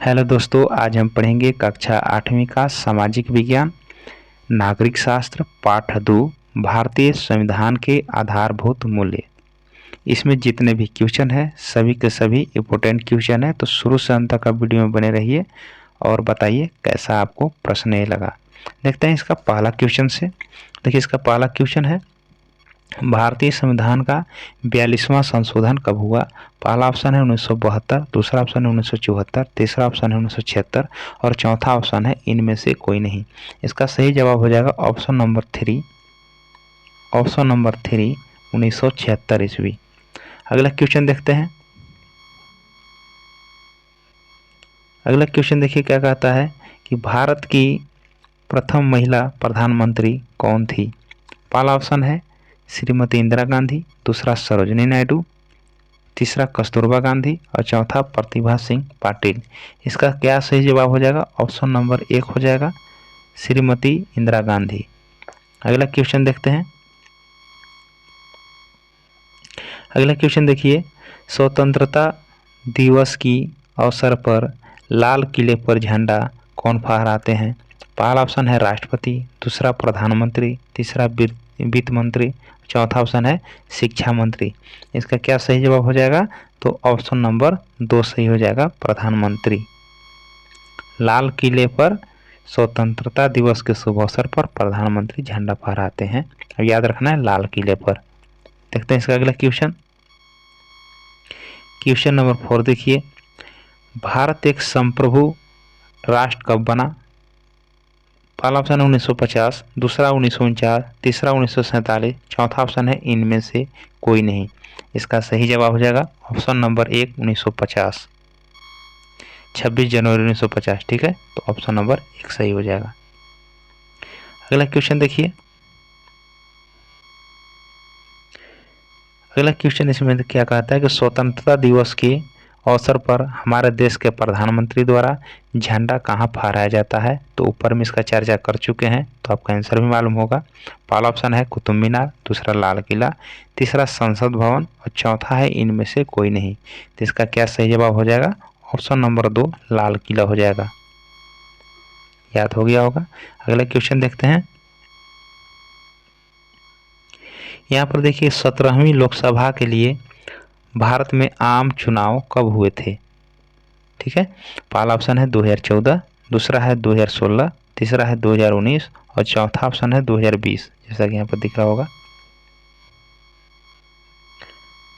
Hello दोस्तों, आज हम पढ़ेंगे कक्षा 8वीं का सामाजिक विज्ञान नागरिक शास्त्र पाठ 2 भारतीय संविधान के आधारभूत मूल्य। इसमें जितने भी क्वेश्चन है सभी के सभी इम्पोर्टेंट क्वेश्चन है, तो शुरू से अंत तक का वीडियो में बने रहिए और बताइए कैसा आपको प्रश्न ये लगा। देखते हैं इसका पहला क्वेश्चन से। देखिए इसका पहला क्वेश्चन है, भारतीय संविधान का 42वां संशोधन कब हुआ। पहला ऑप्शन है 1972, दूसरा ऑप्शन है 1974, तीसरा ऑप्शन है 1976 और चौथा ऑप्शन है इनमें से कोई नहीं। इसका सही जवाब हो जाएगा ऑप्शन नंबर 3, 1976 ईस्वी। अगला क्वेश्चन देखते हैं। अगला क्वेश्चन देखिए क्या कहता है कि भारत की प्रथम महिला प्रधानमंत्री कौन थी। पहला ऑप्शन है श्रीमती इंदिरा गांधी, दूसरा सरोजिनी नायडू, तीसरा कस्तूरबा गांधी और चौथा प्रतिभा सिंह पाटिल। इसका क्या सही जवाब हो जाएगा, ऑप्शन नंबर 1 हो जाएगा श्रीमती इंदिरा गांधी। अगला क्वेश्चन देखते हैं। अगला क्वेश्चन देखिए, स्वतंत्रता दिवस की अवसर पर लाल किले पर झंडा कौन फहराते हैं। पहला ऑप्शन है राष्ट्रपति, दूसरा प्रधानमंत्री, तीसरा वित्त मंत्री, चौथा ऑप्शन है शिक्षा मंत्री। इसका क्या सही जवाब हो जाएगा, तो ऑप्शन नंबर 2 सही हो जाएगा प्रधानमंत्री। लाल किले पर स्वतंत्रता दिवस के शुभ अवसर पर प्रधानमंत्री झंडा फहराते हैं, याद रखना है लाल किले पर। देखते हैं इसका अगला क्वेश्चन। क्वेश्चन नंबर 4 देखिए, भारत एक संप्रभु राष्ट्र कब बना। पहला ऑप्शन है 1950, दूसरा 1949, तीसरा 1947, चौथा ऑप्शन है इनमें से कोई नहीं। इसका सही जवाब हो जाएगा ऑप्शन नंबर 1 1950, 26 जनवरी 1950। ठीक है, तो ऑप्शन नंबर 1 सही हो जाएगा। अगला क्वेश्चन देखिए। अगला क्वेश्चन इसमें क्या कहता है कि स्वतंत्रता दिवस के अवसर पर हमारे देश के प्रधानमंत्री द्वारा झंडा कहाँ फहराया जाता है। तो ऊपर में इसका चर्चा कर चुके हैं, तो आपका आंसर भी मालूम होगा। पहला ऑप्शन है कुतुब मीनार, दूसरा लाल किला, तीसरा संसद भवन और चौथा है इनमें से कोई नहीं। तो इसका क्या सही जवाब हो जाएगा, ऑप्शन नंबर 2 लाल किला हो जाएगा। याद हो गया होगा। अगला क्वेश्चन देखते हैं। यहाँ पर देखिए 17वीं लोकसभा के लिए भारत में आम चुनाव कब हुए थे। ठीक है, पहला ऑप्शन है 2014, दूसरा है 2016, तीसरा है 2019 और चौथा ऑप्शन है 2020। जैसा कि यहाँ पर दिख रहा होगा,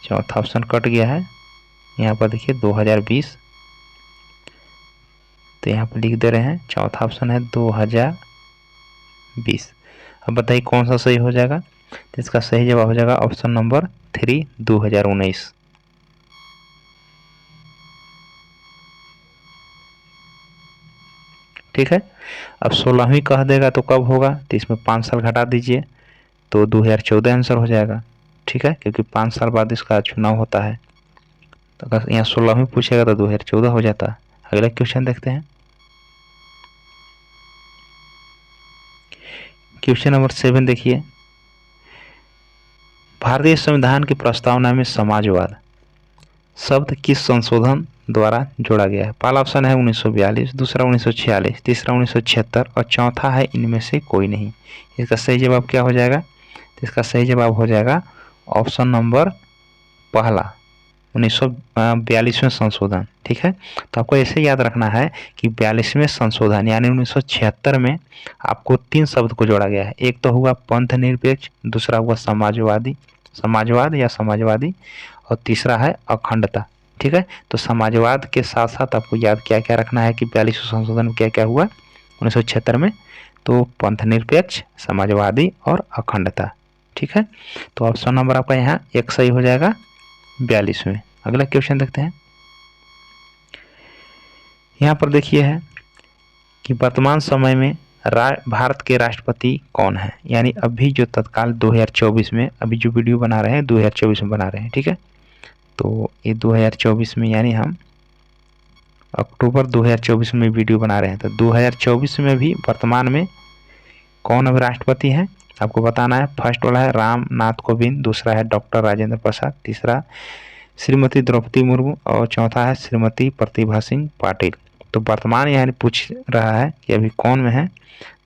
चौथा ऑप्शन कट गया है। यहाँ पर देखिए 2020, तो यहाँ पर लिख दे रहे हैं चौथा ऑप्शन है 2020। अब बताइए कौन सा सही हो जाएगा। तो इसका सही जवाब हो जाएगा ऑप्शन नंबर 3 2019। ठीक है, अब 16वीं कह देगा तो कब होगा, तो इसमें 5 साल घटा दीजिए तो 2014 आंसर हो जाएगा। ठीक है, क्योंकि 5 साल बाद इसका चुनाव होता है, तो अगर यहाँ 16वीं पूछेगा तो 2014 हो जाता। अगला क्वेश्चन देखते हैं। क्वेश्चन नंबर 7 देखिए, भारतीय संविधान की प्रस्तावना में समाजवाद शब्द किस संशोधन द्वारा जोड़ा गया है। पहला ऑप्शन है 1942, दूसरा 1946, तीसरा 1976 और चौथा है इनमें से कोई नहीं। इसका सही जवाब क्या हो जाएगा, तो इसका सही जवाब हो जाएगा ऑप्शन नंबर पहला 1942वें संशोधन। ठीक है, तो आपको ऐसे याद रखना है कि 42वें संशोधन यानी 1976 में आपको 3 शब्द को जोड़ा गया है। एक तो हुआ पंथ निरपेक्ष, दूसरा हुआ समाजवाद या समाजवादी और तीसरा है अखंडता। ठीक है, तो समाजवाद के साथ साथ आपको याद क्या क्या रखना है कि 42वें संशोधन में क्या क्या हुआ 1976 में, तो पंथ निरपेक्ष, समाजवादी और अखंडता। ठीक है, तो ऑप्शन नंबर आपका यहाँ 1 सही हो जाएगा 42वें। अगला क्वेश्चन देखते हैं। यहाँ पर देखिए है कि वर्तमान समय में भारत के राष्ट्रपति कौन है, यानी अभी जो तत्काल 2024 में अभी जो वीडियो बना रहे हैं 2024 में बना रहे हैं। ठीक है, तो ये 2024 में यानी हम अक्टूबर 2024 में वीडियो बना रहे हैं, तो 2024 में भी वर्तमान में कौन अब राष्ट्रपति हैं आपको बताना है। फर्स्ट वाला है राम नाथ कोविंद, दूसरा है डॉक्टर राजेंद्र प्रसाद, तीसरा श्रीमती द्रौपदी मुर्मू और चौथा है श्रीमती प्रतिभा सिंह पाटिल। तो वर्तमान यानी पूछ रहा है कि अभी कौन में है,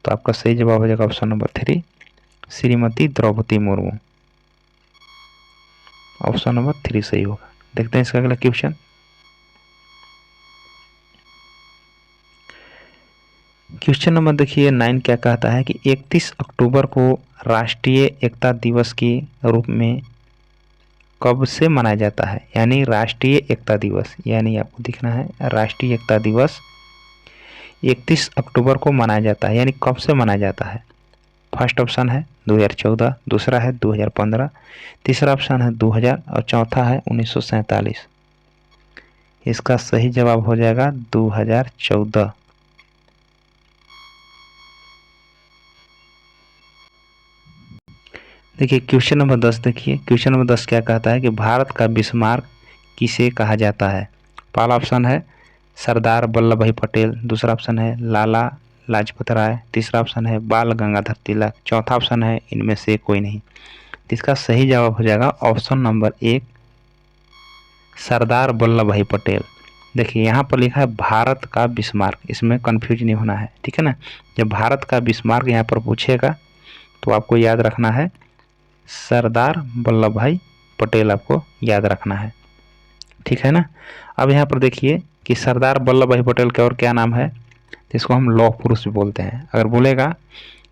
तो आपका सही जवाब हो जाएगा option number 3, Shrimati Draupadi Murmu. Option number 3 सही होगा। देखते हैं इसका अगला क्वेश्चन। क्वेश्चन नंबर देखिए 9 क्या कहता है कि 31 अक्टूबर को राष्ट्रीय एकता दिवस के रूप में कब से मनाया जाता है। यानी राष्ट्रीय एकता दिवस, यानी आपको दिखना है राष्ट्रीय एकता दिवस 31 अक्टूबर को मनाया जाता है, यानी कब से मनाया जाता है। फर्स्ट ऑप्शन है 2014, दूसरा है 2015, तीसरा ऑप्शन है 2000 और चौथा है 1947। इसका सही जवाब हो जाएगा 2014। देखिए क्वेश्चन नंबर 10 देखिए, क्वेश्चन नंबर 10 क्या कहता है कि भारत का बिस्मार्क किसे कहा जाता है। पहला ऑप्शन है सरदार वल्लभ भाई पटेल, दूसरा ऑप्शन है लाला लाजपत राय, तीसरा ऑप्शन है बाल गंगाधर तिलक, चौथा ऑप्शन है इनमें से कोई नहीं। तो इसका सही जवाब हो जाएगा ऑप्शन नंबर 1, सरदार वल्लभ भाई पटेल। देखिए यहाँ पर लिखा है भारत का बिस्मार्क, इसमें कंफ्यूज नहीं होना है, ठीक है ना। जब भारत का बिस्मार्क यहाँ पर पूछेगा तो आपको याद रखना है सरदार वल्लभ भाई पटेल, आपको याद रखना है, ठीक है ना। अब यहाँ पर देखिए कि सरदार वल्लभ भाई पटेल के और क्या नाम है, जिसको हम लौह पुरुष भी बोलते हैं। अगर बोलेगा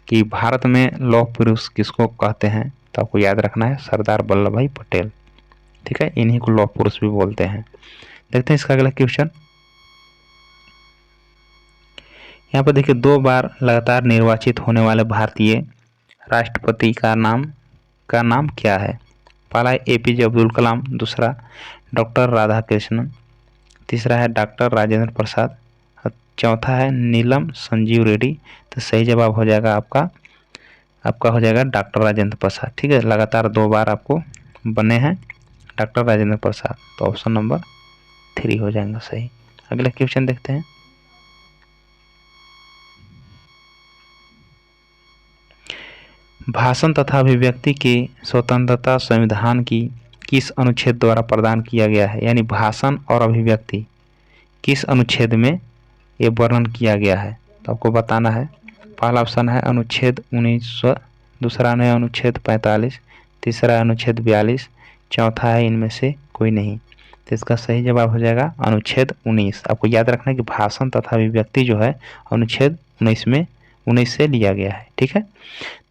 कि भारत में लौह पुरुष किसको कहते हैं, तो आपको याद रखना है सरदार वल्लभ भाई पटेल, ठीक है। इन्हीं को लौह पुरुष भी बोलते हैं। देखते हैं इसका अगला क्वेश्चन। यहाँ पर देखिए 2 बार लगातार निर्वाचित होने वाले भारतीय राष्ट्रपति का नाम क्या है। पहला है APJ अब्दुल कलाम, दूसरा डॉक्टर राधाकृष्णन, तीसरा है डॉक्टर राजेंद्र प्रसाद और चौथा है नीलम संजीव रेड्डी। तो सही जवाब हो जाएगा आपका हो जाएगा डॉक्टर राजेंद्र प्रसाद, ठीक है। लगातार 2 बार आपको बने हैं डॉक्टर राजेंद्र प्रसाद, तो ऑप्शन नंबर 3 हो जाएगा सही। अगला क्वेश्चन देखते हैं। भाषण तथा अभिव्यक्ति की स्वतंत्रता संविधान की किस अनुच्छेद द्वारा प्रदान किया गया है। यानी भाषण और अभिव्यक्ति किस अनुच्छेद में ये वर्णन किया गया है, तो आपको बताना है। पहला ऑप्शन है अनुच्छेद 19, दूसरा है अनुच्छेद 45, तीसरा है अनुच्छेद 42, चौथा है इनमें से कोई नहीं। तो इसका सही जवाब हो जाएगा अनुच्छेद 19। आपको याद रखना है कि भाषण तथा अभिव्यक्ति जो है अनुच्छेद 19 से लिया गया है, ठीक है।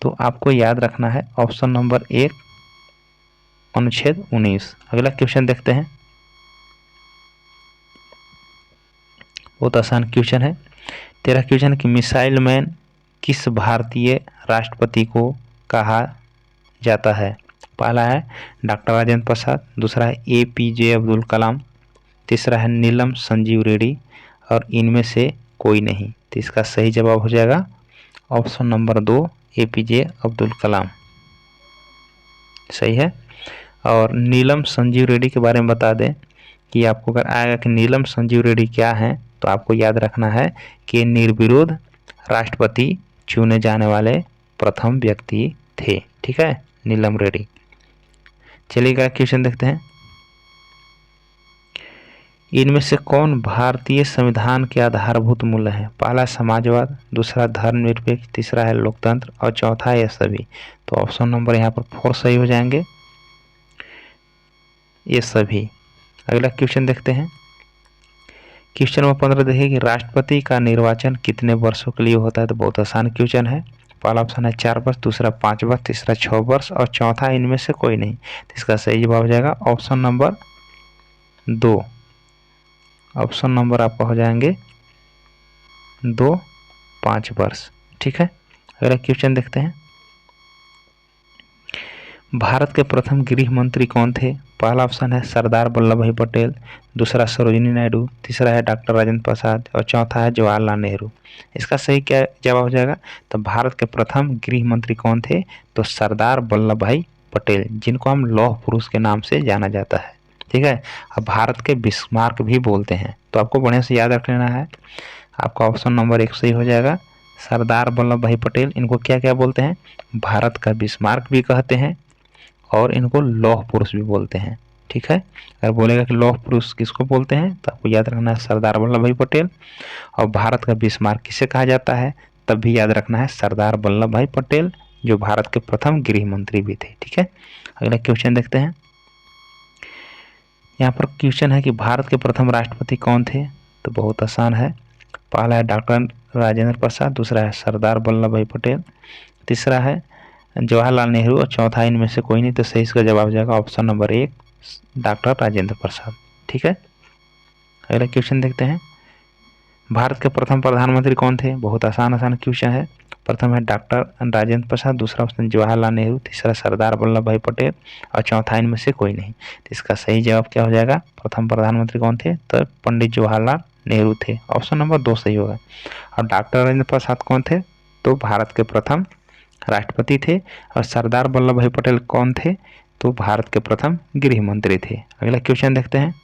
तो आपको याद रखना है ऑप्शन नंबर 1 अनुच्छेद 19। अगला क्वेश्चन देखते हैं, बहुत आसान क्वेश्चन है। 13 क्वेश्चन कि मिसाइल मैन किस भारतीय राष्ट्रपति को कहा जाता है। पहला है डॉक्टर राजेंद्र प्रसाद, दूसरा है APJ अब्दुल कलाम, तीसरा है नीलम संजीव रेड्डी और इनमें से कोई नहीं। तो इसका सही जवाब हो जाएगा option number 2 APJ Abdul Kalam, सही है। और नीलम संजीव रेड्डी के बारे में बता दें कि आपको अगर आएगा कि नीलम संजीव रेड्डी क्या है, तो आपको याद रखना है कि निर्विरोध राष्ट्रपति चुने जाने वाले प्रथम व्यक्ति थे, ठीक है, नीलम रेड्डी। चलिए क्वेश्चन देखते हैं। इनमें से कौन भारतीय संविधान के आधारभूत मूल्य है। पहला समाजवाद, दूसरा धर्मनिरपेक्ष, तीसरा है लोकतंत्र और चौथा है सभी। तो ऑप्शन नंबर यहाँ पर 4 सही हो जाएंगे, ये सभी। अगला क्वेश्चन देखते हैं। क्वेश्चन नंबर 15 देखिए कि राष्ट्रपति का निर्वाचन कितने वर्षों के लिए होता है। तो बहुत आसान क्वेश्चन है। पहला ऑप्शन है 4 वर्ष, दूसरा 5 वर्ष, तीसरा 6 वर्ष और चौथा इनमें से कोई नहीं। तो इसका सही जवाब हो जाएगा ऑप्शन नंबर 2। ऑप्शन नंबर आपका हो जाएंगे 2, 5 वर्ष, ठीक है। अगला क्वेश्चन देखते हैं। भारत के प्रथम गृह मंत्री कौन थे। पहला ऑप्शन है सरदार वल्लभ भाई पटेल, दूसरा सरोजिनी नायडू, तीसरा है डॉक्टर राजेंद्र प्रसाद और चौथा है जवाहरलाल नेहरू। इसका सही क्या जवाब हो जाएगा। तो भारत के प्रथम गृह मंत्री कौन थे, तो सरदार वल्लभ भाई पटेल, जिनको हम लौह पुरुष के नाम से जाना जाता है, ठीक है। अब भारत के बिस्मार्क भी बोलते हैं, तो आपको बढ़िया से याद रख लेना है। आपका ऑप्शन नंबर 1 सही हो जाएगा, सरदार वल्लभ भाई पटेल। इनको क्या क्या बोलते हैं, भारत का बिस्मार्क भी कहते हैं और इनको लौह पुरुष भी बोलते हैं, ठीक है। अगर बोलेगा कि लौह पुरुष किसको बोलते हैं तो आपको याद रखना है सरदार वल्लभ भाई पटेल। और भारत का बिस्मार्क किसे कहा जाता है तब भी याद रखना है सरदार वल्लभ भाई पटेल, जो भारत के प्रथम गृह मंत्री भी थे। ठीक है, अगला क्वेश्चन देखते हैं। यहाँ पर क्वेश्चन है कि भारत के प्रथम राष्ट्रपति कौन थे, तो बहुत आसान है। पहला है डॉक्टर राजेंद्र प्रसाद, दूसरा है सरदार वल्लभ भाई पटेल, तीसरा है जवाहरलाल नेहरू और चौथा इनमें से कोई नहीं। तो सही इसका जवाब हो जाएगा option number 1 doctor Rajendra Prasad. ठीक है, अगला क्वेश्चन देखते हैं। भारत के प्रथम प्रधानमंत्री कौन थे, बहुत आसान क्वेश्चन है। प्रथम है डॉक्टर राजेंद्र प्रसाद, दूसरा ऑप्शन जवाहरलाल नेहरू, तीसरा सरदार वल्लभ भाई पटेल और चौथा इनमें से कोई नहीं। तो इसका सही जवाब क्या हो जाएगा, प्रथम प्रधानमंत्री कौन थे, तो पंडित जवाहरलाल नेहरू थे, ऑप्शन नंबर 2 सही होगा। और डॉक्टर राजेंद्र प्रसाद कौन थे, तो भारत के प्रथम राष्ट्रपति थे। और सरदार वल्लभ भाई पटेल कौन थे, तो भारत के प्रथम गृह मंत्री थे। अगला क्वेश्चन देखते हैं।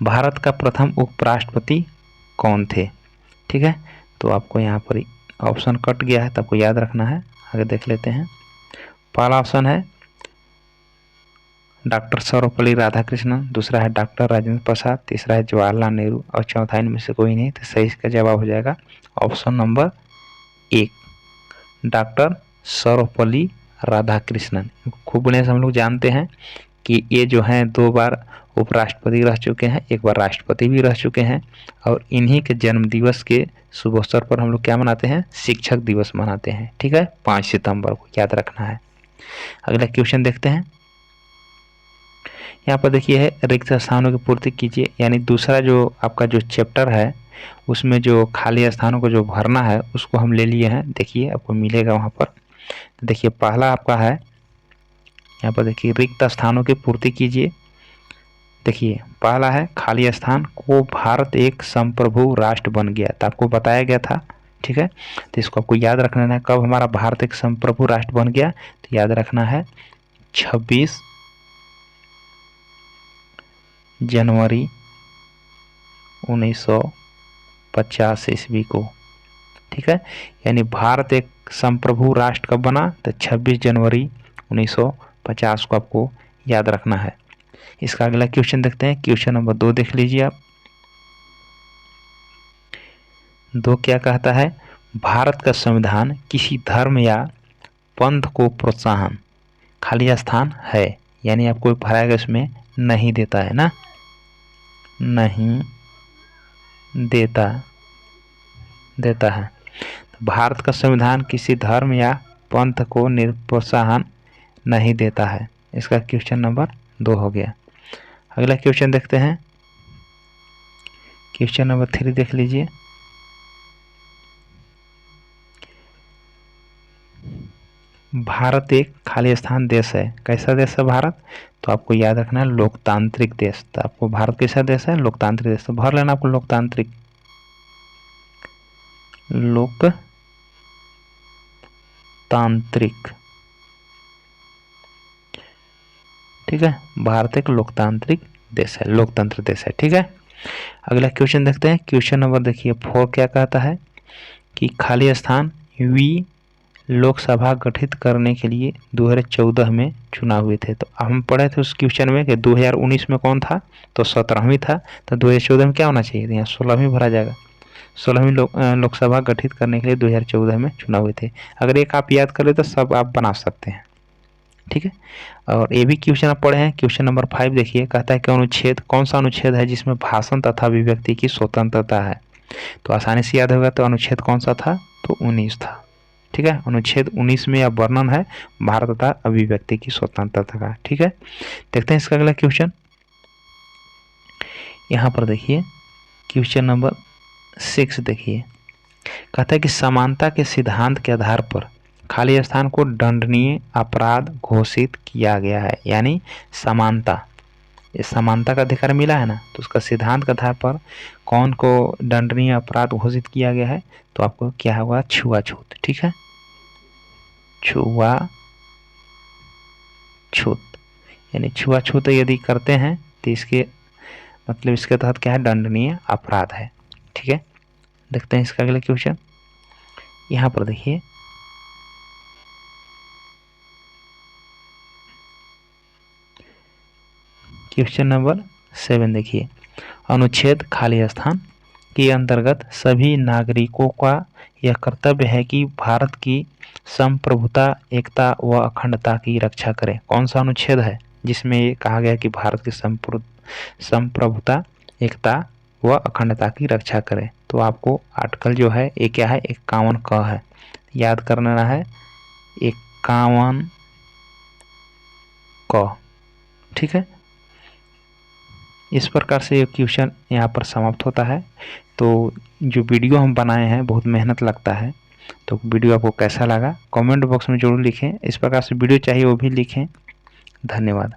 भारत का प्रथम उपराष्ट्रपति कौन थे। ठीक है, तो आपको यहाँ पर ऑप्शन कट गया है तो आपको याद रखना है। आगे देख लेते हैं। पहला ऑप्शन है डॉक्टर सर्वपल्ली राधाकृष्णन, दूसरा है डॉक्टर राजेंद्र प्रसाद, तीसरा है जवाहरलाल नेहरू और चौथा इनमें से कोई नहीं। तो सही इसका जवाब हो जाएगा option number 1 doctor Sarvepalli Radhakrishnan. खूब बढ़िया से हम लोग जानते हैं कि ये जो हैं 2 बार उपराष्ट्रपति रह चुके हैं, 1 बार राष्ट्रपति भी रह चुके हैं। और इन्हीं के जन्म दिवस के शुभ अवसर पर हम लोग क्या मनाते हैं, शिक्षक दिवस मनाते हैं। ठीक है, 5 सितंबर को याद रखना है। अगला क्वेश्चन देखते हैं। यहाँ पर देखिए है रिक्त स्थानों की पूर्ति कीजिए, यानी दूसरा जो आपका जो चैप्टर है उसमें जो खाली स्थानों को जो भरना है उसको हम ले लिए हैं। देखिए आपको मिलेगा वहाँ पर। तो देखिए पहला आपका है, यहाँ पर देखिए रिक्त स्थानों की पूर्ति कीजिए। देखिए पहला है खाली स्थान को भारत एक संप्रभु राष्ट्र बन गया, तो आपको बताया गया था। ठीक है, तो इसको आपको याद रखना है कब हमारा भारत एक संप्रभु राष्ट्र बन गया, तो याद रखना है 26 जनवरी 1950 ईस्वी को। ठीक है, यानी भारत एक संप्रभु राष्ट्र कब बना, तो 26 जनवरी 1950 को आपको याद रखना है। इसका अगला क्वेश्चन देखते हैं। क्वेश्चन नंबर 2 देख लीजिए आप। 2 क्या कहता है, भारत का संविधान किसी धर्म या पंथ को प्रोत्साहन खाली स्थान है, यानी आपको भराएगा इसमें नहीं देता है ना, नहीं देता है। तो भारत का संविधान किसी धर्म या पंथ को प्रोत्साहन नहीं देता है। इसका क्वेश्चन नंबर 2 हो गया। अगला क्वेश्चन देखते हैं। क्वेश्चन नंबर 3 देख लीजिए। भारत एक खाली स्थान देश है, कैसा देश है भारत, तो आपको याद रखना है लोकतांत्रिक देश। तो आपको भारत कैसा देश है, लोकतांत्रिक देश। तो भर लेना आपको लोकतांत्रिक, लोकतांत्रिक। ठीक है, भारत एक लोकतांत्रिक देश है, लोकतंत्र देश है। ठीक है, अगला क्वेश्चन देखते हैं। क्वेश्चन नंबर देखिए 4 क्या कहता है कि खाली स्थान वी लोकसभा गठित करने के लिए 2014 में चुनाव हुए थे। तो हम पढ़े थे उस क्वेश्चन में कि 2019 में कौन था, तो 17वीं था। तो 2014 में क्या होना चाहिए, यहाँ 16वीं भरा जाएगा। 16वीं लोकसभा गठित करने के लिए 2014 में चुनाव हुए थे। अगर एक आप याद करें तो सब आप बना सकते हैं। ठीक है, और ये भी क्वेश्चन आप पढ़े हैं। क्वेश्चन नंबर 5 देखिए, कहता है कि अनुच्छेद कौन सा अनुच्छेद है जिसमें भाषण तथा अभिव्यक्ति की स्वतंत्रता है। तो आसानी से याद होगा, तो अनुच्छेद कौन सा था, तो 19 था। ठीक है, अनुच्छेद 19 में यह वर्णन है भारत तथा अभिव्यक्ति की स्वतंत्रता का। ठीक है, देखते हैं इसका अगला क्वेश्चन। यहाँ पर देखिए क्वेश्चन नंबर 6 देखिए, कहता है कि समानता के सिद्धांत के आधार पर खाली स्थान को दंडनीय अपराध घोषित किया गया है। यानी समानता, ये समानता का अधिकार मिला है ना, तो उसका सिद्धांत के आधार पर कौन को दंडनीय अपराध घोषित किया गया है, तो आपको क्या होगा, छुआछूत। ठीक है, छुआछूत, यानी छुआछूत यदि करते हैं तो इसके मतलब इसके तहत क्या है, दंडनीय अपराध है। ठीक है, देखते हैं इसका अगला क्वेश्चन। यहाँ पर देखिए क्वेश्चन नंबर 7 देखिए, अनुच्छेद खाली स्थान के अंतर्गत सभी नागरिकों का यह कर्तव्य है कि भारत की संप्रभुता, एकता व अखंडता की रक्षा करें। कौन सा अनुच्छेद है जिसमें ये कहा गया कि भारत की संप्रभुता, एकता व अखंडता की रक्षा करें? तो आपको आर्टिकल जो है ये क्या है, 51 क है, याद करना है 51 क। ठीक है, इस प्रकार से ये क्वेश्चन यहाँ पर समाप्त होता है। तो जो वीडियो हम बनाए हैं बहुत मेहनत लगता है, तो वीडियो आपको कैसा लगा कमेंट बॉक्स में जरूर लिखें। इस प्रकार से वीडियो चाहिए वो भी लिखें। धन्यवाद।